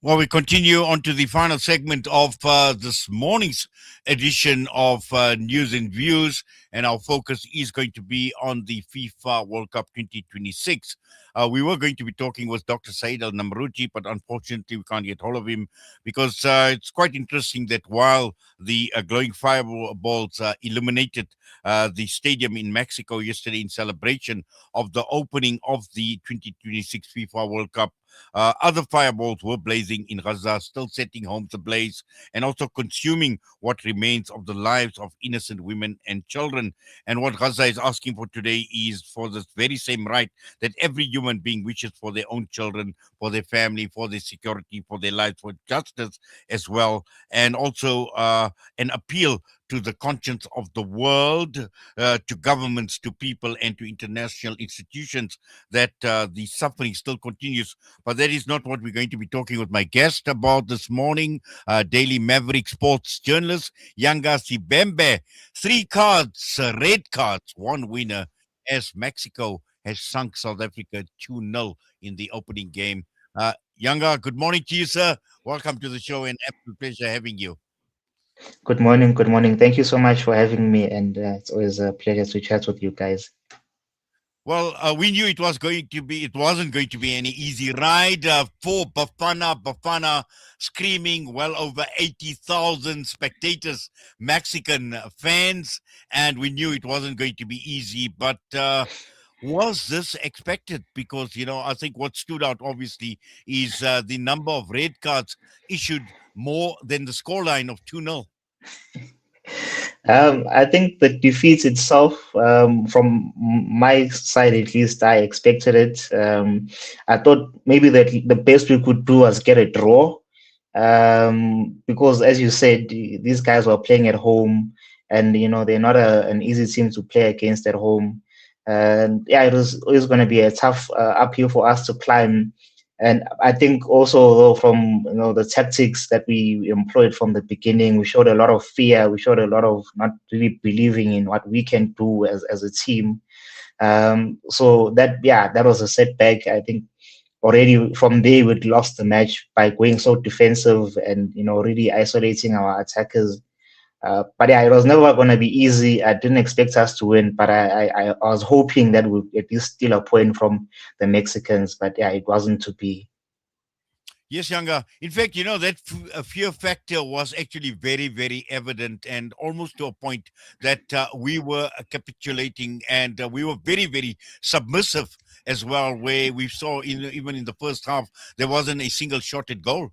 Well, we continue on to the final segment of this morning's edition of News and Views, and our focus is going to be on the FIFA World Cup 2026. We were going to be talking with Dr. Said Al Namruji, but unfortunately we can't get hold of him because it's quite interesting that while the glowing fireballs illuminated the stadium in Mexico yesterday in celebration of the opening of the 2026 FIFA World Cup, other fireballs were blazing in Gaza, still setting homes ablaze and also consuming what remains of the lives of innocent women and children. And what Gaza is asking for today is for this very same right that every human being wishes for their own children, for their family, for their security, for their lives, for justice as well. And also an appeal to the conscience of the world, to governments, to people, and to international institutions that the suffering still continues. But that is not what we're going to be talking with my guest about this morning, Daily Maverick sports journalist, Yanga Sibembe. Three cards, red cards, one winner, as Mexico has sunk South Africa 2-0 in the opening game. Yanga, good morning to you, sir. Welcome to the show, and absolute pleasure having you. Good morning. Good morning. Thank you so much for having me, and it's always a pleasure to chat with you guys. Well, we knew it wasn't going to be any easy ride for Bafana screaming, well over 80,000 spectators, Mexican fans, and we knew it wasn't going to be easy, but was this expected? Because, I think what stood out obviously is the number of red cards issued more than the scoreline of 2-0. I think the defeat itself, from my side at least, I expected it. I thought maybe that the best we could do was get a draw, because, as you said, these guys were playing at home, and they're not an easy team to play against at home. And yeah, it was going to be a tough uphill for us to climb. And I think also, though, from the tactics that we employed from the beginning, we showed a lot of fear. We showed a lot of not really believing in what we can do as a team. So that was a setback. I think already from there we'd lost the match by going so defensive and really isolating our attackers. But yeah, it was never going to be easy. I didn't expect us to win, but I was hoping that we'd at least steal a point from the Mexicans. But yeah, it wasn't to be. Yes, Yanga. In fact, that fear factor was actually very, very evident, and almost to a point that we were capitulating, and we were very, very submissive as well, where we saw even in the first half, there wasn't a single shot at goal.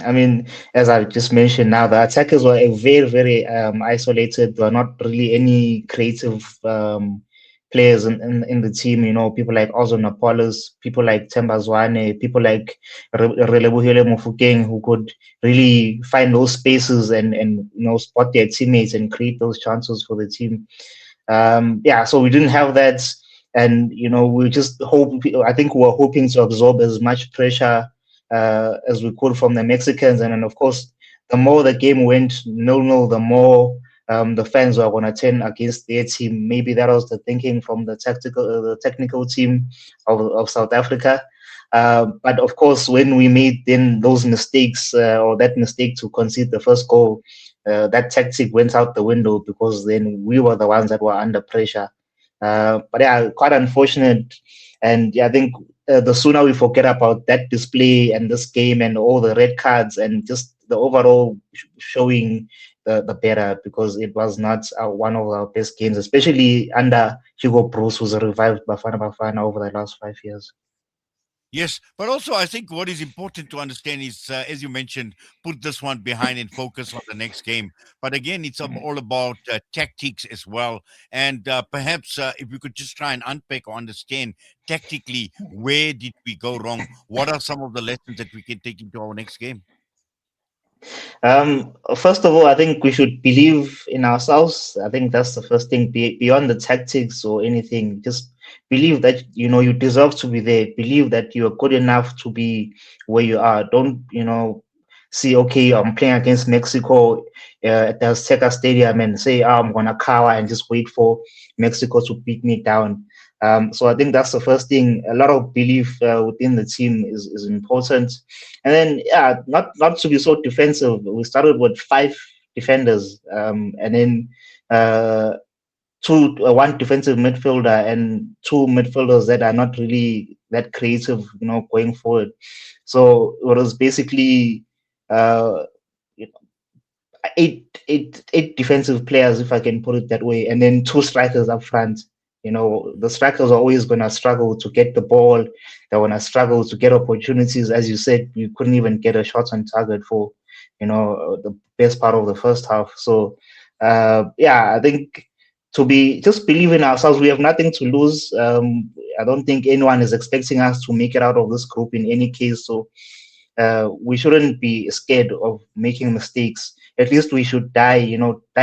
I mean, as I just mentioned now, the attackers were very, very isolated. There were not really any creative players in the team. People like Ozone Apollos, people like Temba Zwane, people like Relebohile Mofokeng, who could really find those spaces and spot their teammates and create those chances for the team. So we didn't have that, and we just I think we were hoping to absorb as much pressure as we could from the Mexicans. And then, of course, the more the game went 0-0, the more the fans were going to turn against their team. Maybe that was the thinking from the technical team of South Africa. But of course, when we made then those mistakes, or that mistake to concede the first goal, that tactic went out the window, because then we were the ones that were under pressure. But yeah, quite unfortunate. And yeah, I think the sooner we forget about that display and this game and all the red cards and just the overall showing, the better, because it was not one of our best games, especially under Hugo Bruce, who's revived Bafana over the last 5 years. Yes, but also I think what is important to understand is, as you mentioned, put this one behind and focus on the next game. But again, it's all about tactics as well. And perhaps if we could just try and unpack or understand tactically, where did we go wrong? What are some of the lessons that we can take into our next game? First of all, I think we should believe in ourselves. I think that's the first thing, beyond the tactics or anything. Just believe that you deserve to be there. Believe that you are good enough to be where you are. Don't see, okay, I'm playing against Mexico at the Azteca Stadium and say, I'm gonna cower and just wait for Mexico to beat me down. So I think that's the first thing. A lot of belief within the team is important. And then, yeah, not to be so defensive. We started with five defenders, and then one defensive midfielder and two midfielders that are not really that creative, going forward. So it was basically uh, eight defensive players, if I can put it that way, and then two strikers up front. The strikers are always going to struggle to get the ball. They're going to struggle to get opportunities. As you said, you couldn't even get a shot on target for, the best part of the first half. So, yeah, I think to be just believe in ourselves. We have nothing to lose. I don't think anyone is expecting us to make it out of this group in any case. So, we shouldn't be scared of making mistakes. At least we should die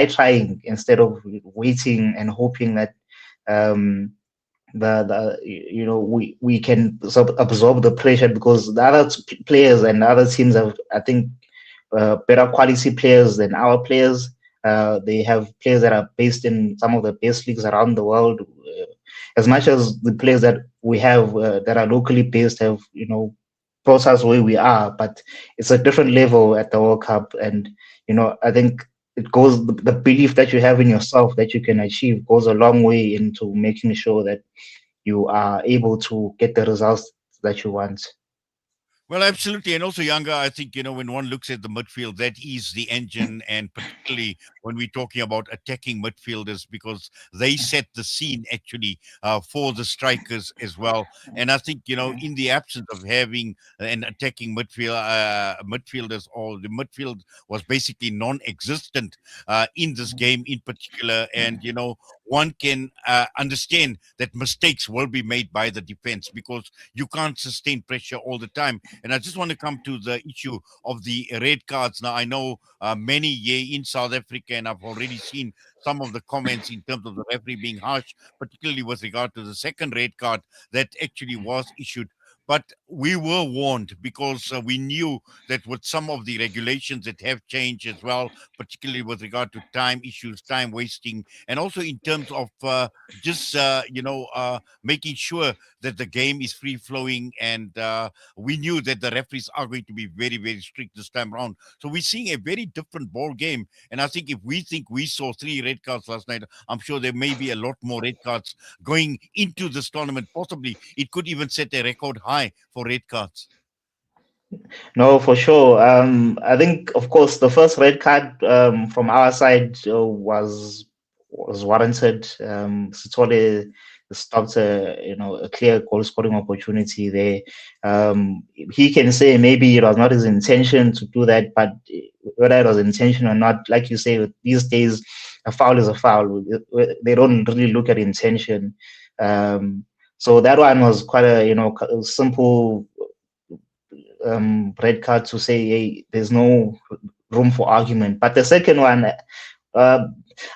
trying instead of waiting and hoping that um, we can absorb the pressure, because the other players and other teams have, I think, better quality players than our players. They have players that are based in some of the best leagues around the world. As much as the players that we have that are locally based have, brought us where we are, but it's a different level at the World Cup. And, I think the belief that you have in yourself that you can achieve goes a long way into making sure that you are able to get the results that you want. Well, absolutely. And also, Younger, I think, when one looks at the midfield, that is the engine. And particularly when we're talking about attacking midfielders, because they set the scene actually for the strikers as well. And I think, in the absence of having an attacking midfielders, or the midfield was basically non existent in this game in particular. And, one can understand that mistakes will be made by the defense, because you can't sustain pressure all the time. And I just want to come to the issue of the red cards. Now, I know many here in South Africa, and I've already seen some of the comments in terms of the referee being harsh, particularly with regard to the second red card that actually was issued. But we were warned, because we knew that with some of the regulations that have changed as well, particularly with regard to time issues, time wasting, and also in terms of just, making sure that the game is free flowing. And we knew that the referees are going to be very, very strict this time around. So we're seeing a very different ball game. And I think if we think we saw three red cards last night, I'm sure there may be a lot more red cards going into this tournament. Possibly it could even set a record high for red cards. No, for sure. I think, of course, the first red card from our side was warranted. Sitole stopped a clear goal scoring opportunity there. He can say maybe it was not his intention to do that, but whether it was intention or not, like you say, these days a foul is a foul. They don't really look at intention. So that one was quite a simple red card to say, hey, there's no room for argument. But the second one, uh,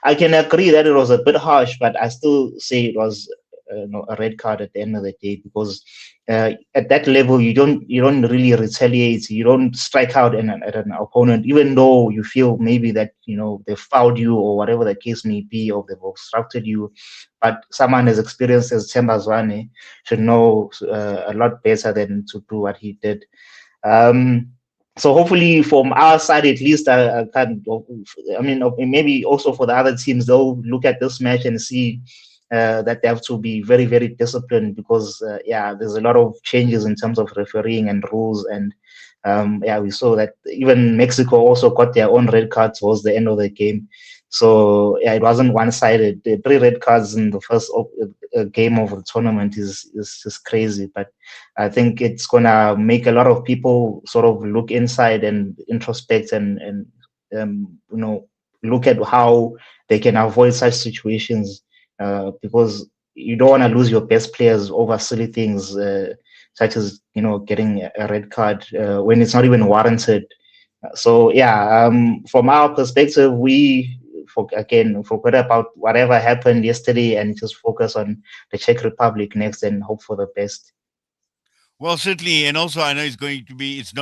I can agree that it was a bit harsh, but I still say it was a red card at the end of the day, because at that level you don't really retaliate, you don't strike out at an opponent, even though you feel maybe that they fouled you or whatever the case may be, or they've obstructed you. But someone as experienced as Tembazwane should know a lot better than to do what he did. Um, so hopefully, from our side at least, I can. I mean, maybe also for the other teams, they'll look at this match and see that they have to be very, very disciplined, because yeah, there's a lot of changes in terms of refereeing and rules. And yeah, we saw that even Mexico also got their own red card towards the end of the game. So yeah, it wasn't one-sided. The three red cards in the first game of the tournament is just crazy. But I think it's gonna make a lot of people sort of look inside and introspect, and look at how they can avoid such situations, because you don't want to lose your best players over silly things, such as getting a red card when it's not even warranted. So yeah, from our perspective, we forget about whatever happened yesterday and just focus on the Czech Republic next and hope for the best. Well, certainly, and also I know it's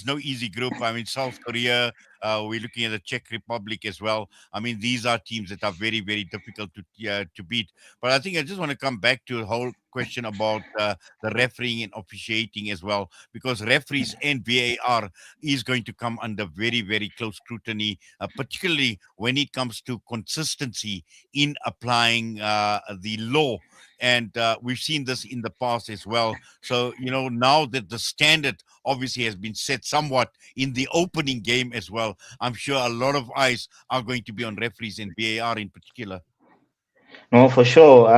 no easy group. I mean, South Korea. We're looking at the Czech Republic as well. I mean, these are teams that are very, very difficult to beat. But I think I just want to come back to the whole question about the refereeing and officiating as well, because referees and VAR is going to come under very, very close scrutiny, particularly when it comes to consistency in applying the law. And we've seen this in the past as well. So, now that the standard obviously has been set somewhat in the opening game as well, I'm sure a lot of eyes are going to be on referees and VAR in particular. No, for sure.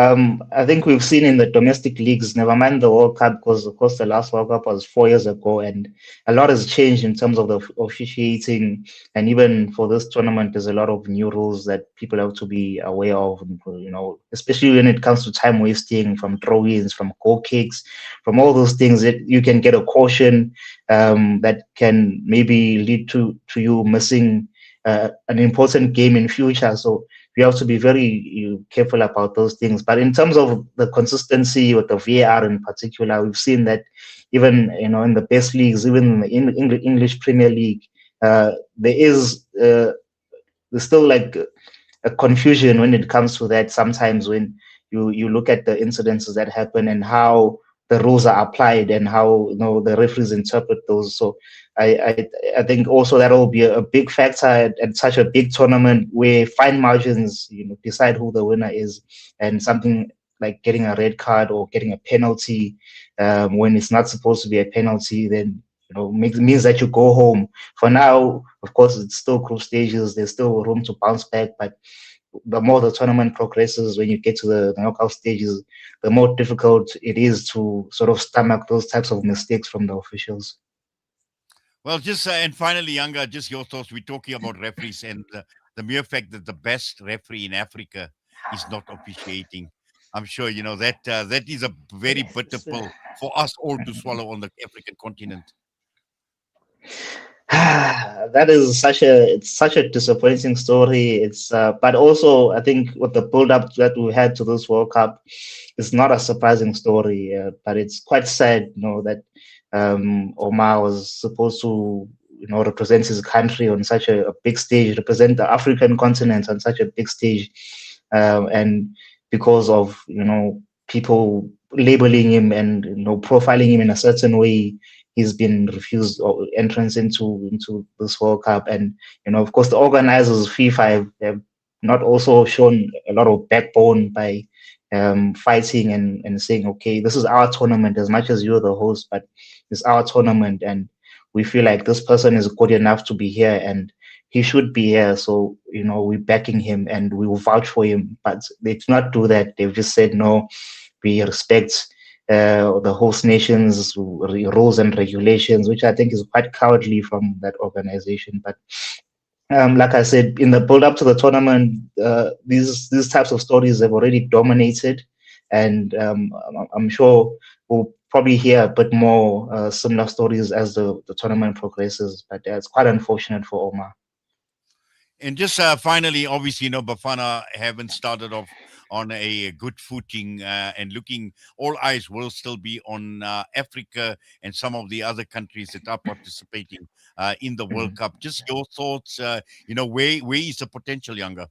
I think we've seen in the domestic leagues, never mind the World Cup, because of course the last World Cup was 4 years ago, and a lot has changed in terms of the officiating. And even for this tournament, there's a lot of new rules that people have to be aware of. Especially when it comes to time wasting, from throw-ins, from goal kicks, from all those things that you can get a caution that can maybe lead to you missing an important game in future. So we have to be very careful about those things. But in terms of the consistency with the VAR in particular, we've seen that even in the best leagues, even in the English Premier League, there's still like a confusion when it comes to that. Sometimes when you look at the incidences that happen and how the rules are applied and how the referees interpret those. So I think also that will be a big factor at such a big tournament where fine margins decide who the winner is, and something like getting a red card or getting a penalty when it's not supposed to be a penalty, then means that you go home. For now, of course, it's still group stages. There's still room to bounce back, but the more the tournament progresses, when you get to the knockout stages, the more difficult it is to sort of stomach those types of mistakes from the officials. Well, just and finally, Yanga, just your thoughts. We're talking about referees and the mere fact that the best referee in Africa is not officiating. I'm sure you know that that is a very bitter pill for us all to swallow on the African continent. That is such a disappointing story. It's but also I think with the build up that we had to this World Cup, it's not a surprising story, but it's quite sad, that Omar was supposed to represent his country on such a big stage, represent the African continent on such a big stage, and because of people labeling him and profiling him in a certain way, he's been refused entrance into this World Cup. And of course, the organizers FIFA have not also shown a lot of backbone by fighting and saying, okay, this is our tournament as much as you're the host, but it's our tournament, and we feel like this person is good enough to be here and he should be here. So we're backing him and we will vouch for him. But they do not do that. They've just said, no, we respect the host nation's rules and regulations, which I think is quite cowardly from that organization. But like I said, in the build up to the tournament, these types of stories have already dominated, and I'm sure we'll probably hear a bit more similar stories as the tournament progresses. But it's quite unfortunate for Omar. And just finally, obviously, Bafana haven't started off on a good footing, and looking, all eyes will still be on Africa and some of the other countries that are participating in the World Cup. Just your thoughts, where is the potential, Younger?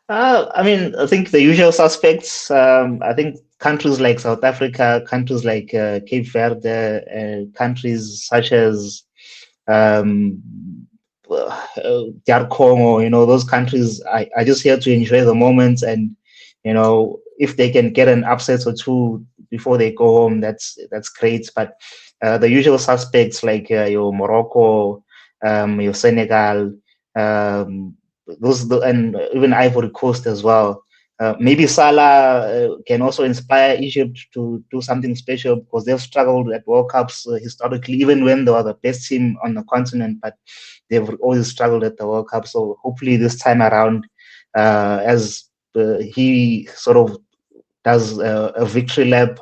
I mean, I think the usual suspects. I think countries like South Africa, countries like Cape Verde, countries such as um, DR Congo, those countries are just here to enjoy the moment. And, if they can get an upset or two before they go home, that's great. But the usual suspects like your Morocco, your Senegal, and even Ivory Coast as well. Maybe Salah can also inspire Egypt to do something special, because they've struggled at World Cups historically, even when they were the best team on the continent, but they've always struggled at the World Cup. So hopefully this time around, as he sort of does a victory lap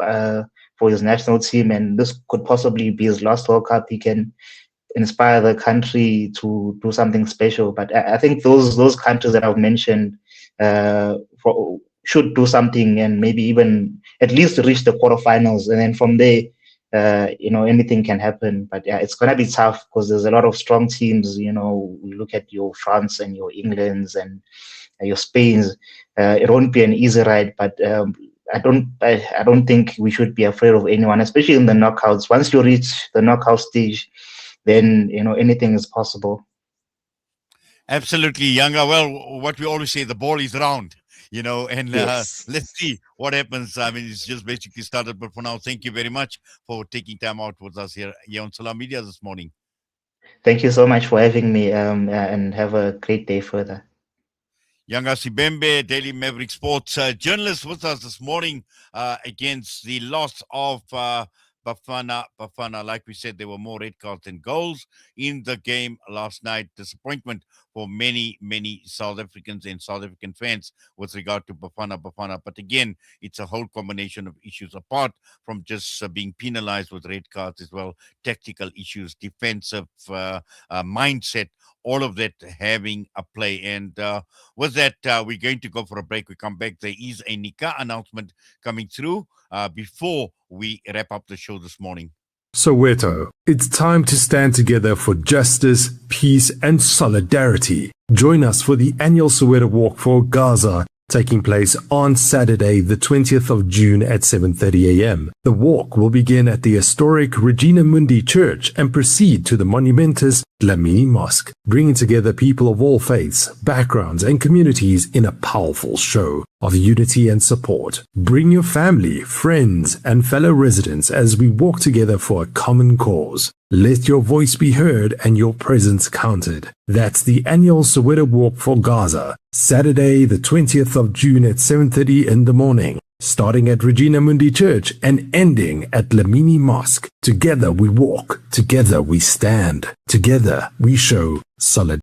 for his national team, and this could possibly be his last World Cup, he can inspire the country to do something special. But I think those countries that I've mentioned should do something, and maybe even at least reach the quarterfinals, and then from there anything can happen. But yeah, it's gonna be tough because there's a lot of strong teams. We look at your France and your Englands and your Spains. It won't be an easy ride, but I don't think we should be afraid of anyone, especially in the knockouts. Once you reach the knockout stage, then anything is possible. Absolutely, Yanga. Well, what we always say, the ball is round, and Yes. let's see what happens. I mean, it's just basically started, but for now, thank you very much for taking time out with us here on Salam Media this morning. Thank you so much for having me, and have a great day further. Yanga Sibembe, Daily Maverick Sports journalist with us this morning against the loss of Bafana. Like we said, there were more red cards than goals in the game last night. Disappointment for many, many South Africans and South African fans with regard to Bafana. But again, it's a whole combination of issues apart from just being penalized with red cards as well. Tactical issues, defensive mindset, all of that having a play. And with that, we're going to go for a break. We come back. There is a Nikah announcement coming through before we wrap up the show this morning. Soweto, it's time to stand together for justice, peace, and solidarity. Join us for the annual Soweto Walk for Gaza, taking place on Saturday, the 20th of June at 7:30 a.m. The walk will begin at the historic Regina Mundi Church and proceed to the monumentous Dlamini Mosque, bringing together people of all faiths, backgrounds, and communities in a powerful show of unity and support. Bring your family, friends, and fellow residents as we walk together for a common cause. Let your voice be heard and your presence counted. That's the annual Soweto Walk for Gaza, Saturday, the 20th of June at 7:30 in the morning, starting at Regina Mundi Church and ending at Dlamini Mosque. Together we walk, together we stand, together we show solidarity.